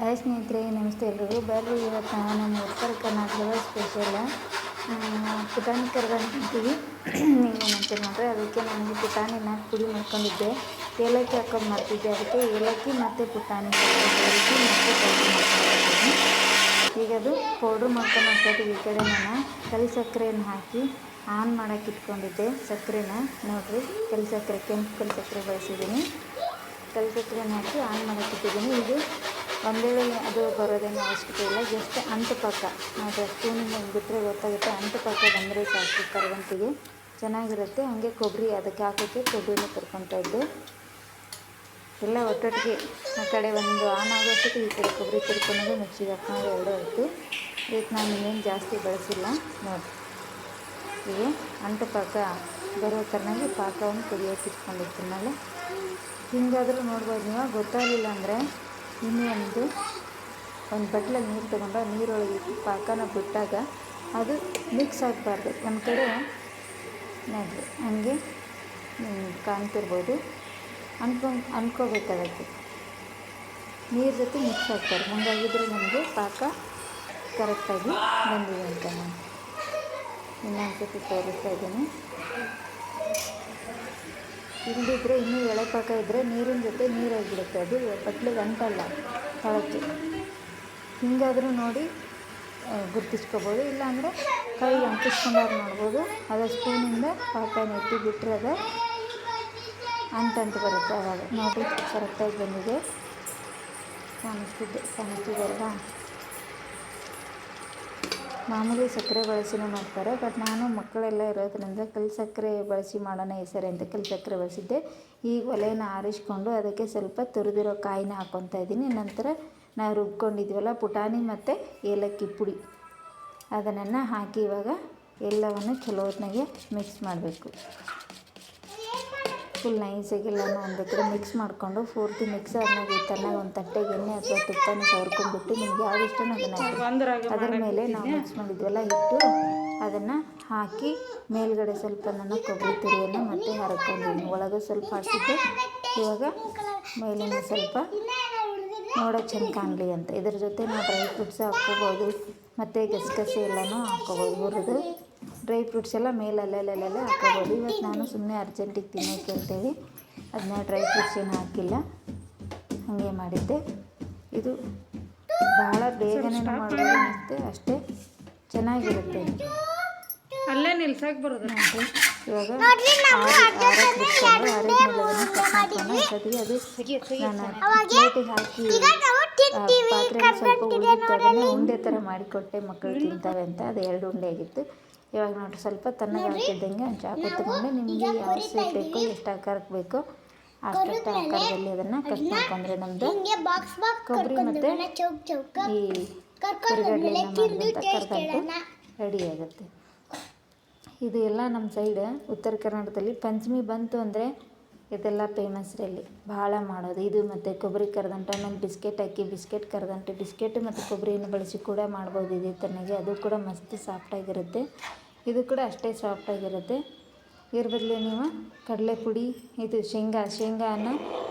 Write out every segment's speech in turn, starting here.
Hi ಸ್ನೇಹಿತರೆ, ನಮಸ್ತೆ ಎಲ್ರಿಗೂ. ಬರ್ರಿ ಇವತ್ತು ನಮ್ಮ ಉತ್ತರ ಕರ್ನಾಟಕದ ಸ್ಪೆಷಲ್ ಪುಟಾಣಿ ಕರ್ಗಂಟು ಅಂತೀವಿ. ನೀವೇನಂತೀರಿ ನೋಡ್ರಿ. ಅದಕ್ಕೆ ನಾನು ಪುಟಾಣಿನ ಪುಡಿ ಮಾಡ್ಕೊಂಡಿದ್ದೆ, ಏಲಕ್ಕಿ ಹಾಕೊಂಡು ಮಾಡ್ತಿದ್ದೆ. ಅದಕ್ಕೆ ಏಲಕ್ಕಿ ಮತ್ತು ಪುಟಾಣಿ ಸೇರಿಸಿ ಮತ್ತು ಪೌಡ್ರ್ ಮಾಡ್ಕೊಂಡಿದ್ದೀನಿ. ಈಗ ಅದು ಪೌಡ್ರ್ ಮಾಡ್ಕೊಂಡು ಅಷ್ಟೊತ್ತಿಗೆ ಈ ಕಡೆ ನಾನು ಕಲ್ ಸಕ್ಕರೆಯನ್ನು ಹಾಕಿ ಆನ್ ಮಾಡೋಕೆ ಇಟ್ಕೊಂಡಿದ್ದೆ. ಸಕ್ಕರೆನ ನೋಡಿರಿ, ಕಲ್ ಸಕ್ಕರೆ, ಕೆಂಪು ಕಲ್ ಸಕ್ಕರೆ ಬಳಸಿದ್ದೀನಿ. ಕಲ್ ಸಕ್ಕರೆನ ಹಾಕಿ ಆನ್ ಮಾಡೋಕೆ ಇಟ್ಟಿದ್ದೀನಿ. ಇದು ಒಂದೇಳೆ ಅದು ಬರೋದೇನೋ ಅವಶ್ಯಕತೆ ಇಲ್ಲ, ಜಸ್ಟ್ ಅಂಟು ಪಾಕ ನಾವು ಸ್ಪೂನಿಂದ ಬಿಟ್ಟರೆ ಗೊತ್ತಾಗುತ್ತೆ. ಅಂಟು ಪಾಕ ಬಂದರೆ ಸಾಕು, ಕರಗಂಟಿಗೆ ಚೆನ್ನಾಗಿರುತ್ತೆ. ಹಾಗೆ ಕೊಬ್ಬರಿ ಅದಕ್ಕೆ ಹಾಕೋಕ್ಕೆ ಕೊಬ್ಬರಿನ ಕರ್ಕೊತಾ ಇದ್ದೆ. ಎಲ್ಲ ಒಟ್ಟೊಟ್ಟಿಗೆ ಆ ಕಡೆ ಒಂದು ಆನ್ ಆಗೋಷ್ಟಕ್ಕೆ ಈ ಕಡೆ ಕೊಬ್ಬರಿ ತುರ್ಕೊಳೋದು, ಮಿಕ್ಸಿಗೆ ಹಾಕೋದು ಎರಡೂ ಆಯಿತು. ಇದಕ್ಕೆ ನಾನು ಇನ್ನೇನು ಜಾಸ್ತಿ ಬಳಸಿಲ್ಲ ನೋಡಿ. ಹೀಗೆ ಅಂಟು ಪಾಕ ಬರೋ ಥರನಾಗಿ ಪಾಕವನ್ನು ಕುದಿಯೋಕೆ ಇಟ್ಕೊಂಡಿರ್ತೀನಲ್ಲ. ಹಿಂಗಾದರೂ ನೋಡ್ಬೋದು ನೀವು. ಗೊತ್ತಾಗಲಿಲ್ಲ ಅಂದರೆ ಇನ್ನೂ ಒಂದು ಬಟ್ಲಲ್ಲಿ ನೀರು ತೊಗೊಂಡು ಆ ನೀರೊಳಗೆ ಪಾಕನ ಬಿಟ್ಟಾಗ ಅದು ಮಿಕ್ಸ್ ಆಗಬಾರ್ದು. ಒಂದು ಕಡೆ ನೋಡಿರಿ ಹಂಗೆ ಕಾಣ್ತಿರ್ಬೋದು, ಅನ್ಕೋಬೇಕು. ಅದಕ್ಕೆ ನೀರು ಜೊತೆ ಮಿಕ್ಸ್ ಆಗ್ತಾರೆ. ಹಾಗಾಗಿದ್ರೆ ನಮಗೆ ಪಾಕ ಕರೆಕ್ಟಾಗಿ ಬಂದಿದೆ ಅಂತ ನಾನು ಇನ್ನೊಂದು ಸತಿ ತೋರಿಸ್ತಾ ಇದ್ದೀನಿ. ಇಲ್ಲದಿದ್ದರೆ ಇನ್ನೂ ಎಳೆ ಪಾಕ ಇದ್ದರೆ ನೀರಿನ ಜೊತೆ ನೀರಾಗಿಬಿಡುತ್ತೆ, ಅದು ಬಟ್ಲಿಗೆ ಅಂಟಲ್ಲ ತಳಕ್ಕೆ. ಹಿಂಗಾದರೂ ನೋಡಿ ಗುರ್ತಿಸ್ಕೋಬೋದು. ಇಲ್ಲಾಂದರೆ ಕೈಗೆ ಅಂಟಿಸ್ಕೊಂಡಾರು ಮಾಡ್ಬೋದು. ಅದು ಸ್ಪೂನಿಂದ ಪಾಕನ ಎತ್ತಿ ಬಿಟ್ಟರೆ ಅದು ಅಂಟು ಬರುತ್ತೆ. ಅವಾಗ ನೋಡಿ ಕರೆಕ್ಟಾಗಿ ಬಂದಿದೆ. ಕಾಣಿಸ್ತಿದೆ ಅಲ್ವಾ. ಮಾಮೂಲಿ ಸಕ್ಕರೆ ಬಳಸಿನೇ ಮಾಡ್ತಾರೆ, ಬಟ್ ನಾನು ಮಕ್ಕಳೆಲ್ಲ ಇರೋದ್ರಿಂದ ಕಲ್ ಸಕ್ಕರೆ ಬಳಸಿ ಮಾಡೋಣ ಈ ಸರಿ ಅಂತ ಕಲ್ ಸಕ್ಕರೆ ಬಳಸಿದ್ದೆ. ಈಗ ಒಲೆನ ಆರಿಸ್ಕೊಂಡು ಅದಕ್ಕೆ ಸ್ವಲ್ಪ ತುರಿದಿರೋ ಕಾಯಿನ ಹಾಕ್ಕೊತಾ ಇದ್ದೀನಿ. ನಂತರ ನಾವು ರುಬ್ಕೊಂಡಿದ್ವಲ್ಲ ಪುಟಾಣಿ ಮತ್ತು ಏಲಕ್ಕಿ ಪುಡಿ, ಅದನ್ನು ಹಾಕಿ ಇವಾಗ ಎಲ್ಲವನ್ನು ಚಲೋ ಹೊತ್ತಿನಾಗೆ ಮಿಕ್ಸ್ ಮಾಡಬೇಕು. ಫುಲ್ ನೈಸಾಗೆಲ್ಲನೂ ಒಂದು ಕಡೆ ಮಿಕ್ಸ್ ಮಾಡಿಕೊಂಡು ಪೂರ್ತಿ ಮಿಕ್ಸ್ ಆದ್ಮೇಲೆ ಈ ಥರನಾಗ ಒಂದು ತಟ್ಟೆಗೆ ಎಣ್ಣೆ ಅಥವಾ ತುಪ್ಪನ ಸವರ್ಕೊಂಡ್ಬಿಟ್ಟು ನಿಮ್ಗೆ ಯಾವ್ದು ಇಷ್ಟನೋ ಅದನ್ನು ಅದರ ಮೇಲೆ ನಾವು ಮಿಕ್ಸ್ ಮಾಡಿದ್ವಲ್ಲ ಹಿಟ್ಟು ಅದನ್ನು ಹಾಕಿ ಮೇಲ್ಗಡೆ ಸ್ವಲ್ಪ ನನ್ನ ಕೊಬ್ಬರಿ ತುರಿಯನ್ನು ಮತ್ತೆ ಹರ್ಕೊಂಡಿದ್ದೀನಿ. ಒಳಗೆ ಸ್ವಲ್ಪ ಹಾಕಿದ್ದೆ, ಇವಾಗ ಮೇಲಿನ ಸ್ವಲ್ಪ ನೋಡೋಕೆ ಚೆಂದ ಕಾಣಲಿ ಅಂತ. ಇದ್ರ ಜೊತೆ ನಾವು ಡ್ರೈ ಫ್ರೂಟ್ಸ್ ಹಾಕ್ಕೋಬೋದು ಮತ್ತು ಗಸಗಸೆ ಎಲ್ಲನೂ ಹಾಕ್ಕೋಬೋದು. ಹುರಿದು ಡ್ರೈ ಫ್ರೂಟ್ಸ್ ಎಲ್ಲ ಮೇಲಲ್ಲೆಲ್ಲ ಹಾಕ್ಕೋಬೋದು. ಇವತ್ತು ನಾನು ಸುಮ್ಮನೆ ಅರ್ಜೆಂಟಿಗೆ ತಿನ್ನೋಕ್ಕೆ ಅಂತೇಳಿ ಅದನ್ನ ಡ್ರೈ ಫ್ರೂಟ್ಸ್ ಏನು ಹಾಕಿಲ್ಲ, ಹಾಗೆ ಮಾಡಿದ್ದೆ. ಇದು ಭಾಳ ಬೇಗನೆ ಮಾಡ್ಬೋದು ಮತ್ತು ಅಷ್ಟೇ ಚೆನ್ನಾಗಿರುತ್ತೆ. ಅಲ್ಲೇ ನಿಲ್ಸಕ್ಕೆ ಬರೋದು. ಇವಾಗ ಆರಕ್ಕೆ ಬಿಟ್ಕೊಂಡು ಆರಿದ್ಮೇಲೆ ಅದನ್ನು ಕಟ್ ಮಾಡ್ಕೊಂಡು ಅಷ್ಟೊತ್ತಿಗೆ ಅದು ನಾನು ಪ್ಲೇಟಿಗೆ ಹಾಕಿ ಪಾತ್ರೆಯಲ್ಲಿ ಸ್ವಲ್ಪ ಉಳಿದಿತ್ತು, ಅದನ್ನು ಉಂಡೆ ಥರ ಮಾಡಿಕೊಟ್ಟೆ ಮಕ್ಕಳು ತಿಂತವೆ ಅಂತ. ಅದು 2 ಉಂಡೆ ಆಗಿತ್ತು. ಇವಾಗ ನೋಡಿರಿ ಸ್ವಲ್ಪ ತಣ್ಣಗೆ ಹಾಕಿದ್ದಂಗೆ ಒಂದು ಚಾಕು ತೊಗೊಂಡು ನಿಮಗೆ ಯಾವ ಶೇಪ್ ಬೇಕೋ, ಎಷ್ಟು ಆಕಾರಕ್ಕೆ ಬೇಕೋ ಅಷ್ಟು ಆಕಾರದಲ್ಲಿ ಅದನ್ನು ಕಟ್ ಮಾಡ್ಕೊಂಡ್ರೆ ನಮ್ಮದು ಕೊಬ್ಬರಿ ಮತ್ತು ಈ ಹುರಿಗಡ್ಲೆನ ಮಾಡಿದಂಥ ಕರ್ಗಂಟು ರೆಡಿ ಆಗುತ್ತೆ. ಇದು ಎಲ್ಲ ನಮ್ಮ ಸೈಡ್ ಉತ್ತರ ಕರ್ನಾಟಕದಲ್ಲಿ ಪಂಚಮಿ ಬಂತು ಅಂದರೆ ಇದೆಲ್ಲ ಫೇಮಸ್ ಇಲ್ಲಿ ಭಾಳ ಮಾಡೋದು. ಇದು ಮತ್ತು ಕೊಬ್ಬರಿ ಕರ್ಗಂಟು, ಆಮೇಲೆ ಬಿಸ್ಕೆಟ್ ಹಾಕಿ ಬಿಸ್ಕೆಟ್ ಕರ್ಗಂಟು, ಬಿಸ್ಕೆಟ್ ಮತ್ತು ಕೊಬ್ಬರಿಯನ್ನು ಬಳಸಿ ಕೂಡ ಮಾಡ್ಬೋದು ಇದೇ ಥರನಾಗಿ. ಅದು ಕೂಡ ಮಸ್ತ್ ಸಾಫ್ಟಾಗಿರುತ್ತೆ. ಇದು ಕೂಡ ಅಷ್ಟೇ ಸಾಫ್ಟಾಗಿರುತ್ತೆ. ಇದ್ರ ಬದಲು ನೀವು ಕಡಲೆ ಪುಡಿ, ಇದು ಶೇಂಗಾನ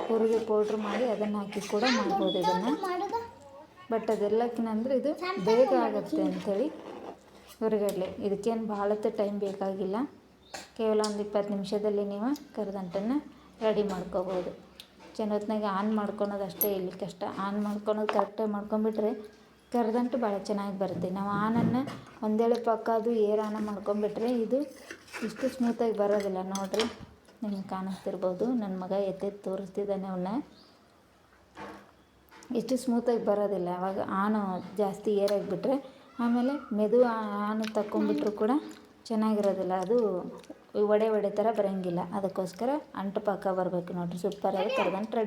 ಹುರಿದು ಪೌಡ್ರ್ ಮಾಡಿ ಅದನ್ನು ಹಾಕಿ ಕೂಡ ಮಾಡ್ಬೋದು ಇದನ್ನು. ಬಟ್ ಅದೆಲ್ಲಕ್ಕಿಂತ ಇದು ಬೇಗ ಆಗುತ್ತೆ ಅಂಥೇಳಿ ಹುರಿಗಡ್ಲೆ. ಇದಕ್ಕೇನು ಭಾಳತ್ತು ಟೈಮ್ ಬೇಕಾಗಿಲ್ಲ, ಕೇವಲ ಒಂದು 20 ನಿಮಿಷದಲ್ಲಿ ನೀವು ಕರ್ಗಂಟನ್ನು ರೆಡಿ ಮಾಡ್ಕೋಬೋದು. ಹೊತ್ತಿನಾಗೆ ಆನ್ ಮಾಡ್ಕೊಳೋದು ಅಷ್ಟೇ ಇಲ್ಲಿ ಕಷ್ಟ. ಆನ್ ಮಾಡ್ಕೊಳೋದು ಕರೆಕ್ಟಾಗಿ ಮಾಡ್ಕೊಂಬಿಟ್ರೆ ಕರ್ಗಂಟು ಭಾಳ ಚೆನ್ನಾಗಿ ಬರುತ್ತೆ. ನಾವು ಆನನ್ನು ಒಂದೇಳೆ ಪಾಕ ಅದು ಆನ ಮಾಡ್ಕೊಂಬಿಟ್ರೆ ಇದು ಇಷ್ಟು ಸ್ಮೂತಾಗಿ ಬರೋದಿಲ್ಲ. ನೋಡಿರಿ, ನಿಮ್ಗೆ ಕಾಣಿಸ್ತಿರ್ಬೋದು, ನನ್ನ ಮಗ ಎತ್ತೆತ್ತು ತೋರಿಸ್ತಿದ್ದಾನೆ ಅವನ್ನ. ಇಷ್ಟು ಸ್ಮೂತಾಗಿ ಬರೋದಿಲ್ಲ. ಅವಾಗ ಆನು ಜಾಸ್ತಿ ಏರಾಗಿಬಿಟ್ರೆ ಆಮೇಲೆ ಮೆದು ಆನು ತಕ್ಕೊಂಬಿಟ್ರು ಕೂಡ ಚೆನ್ನಾಗಿರೋದಿಲ್ಲ. ಅದು ಒಡೆ ಥರ ಬರೋಂಗಿಲ್ಲ. ಅದಕ್ಕೋಸ್ಕರ ಅಂಟು ಪಾಕ ಬರಬೇಕು ನೋಡಿರಿ. ಸೂಪರಾಗಿ ಕರ್ಗಂಟು ರೆಡಿ.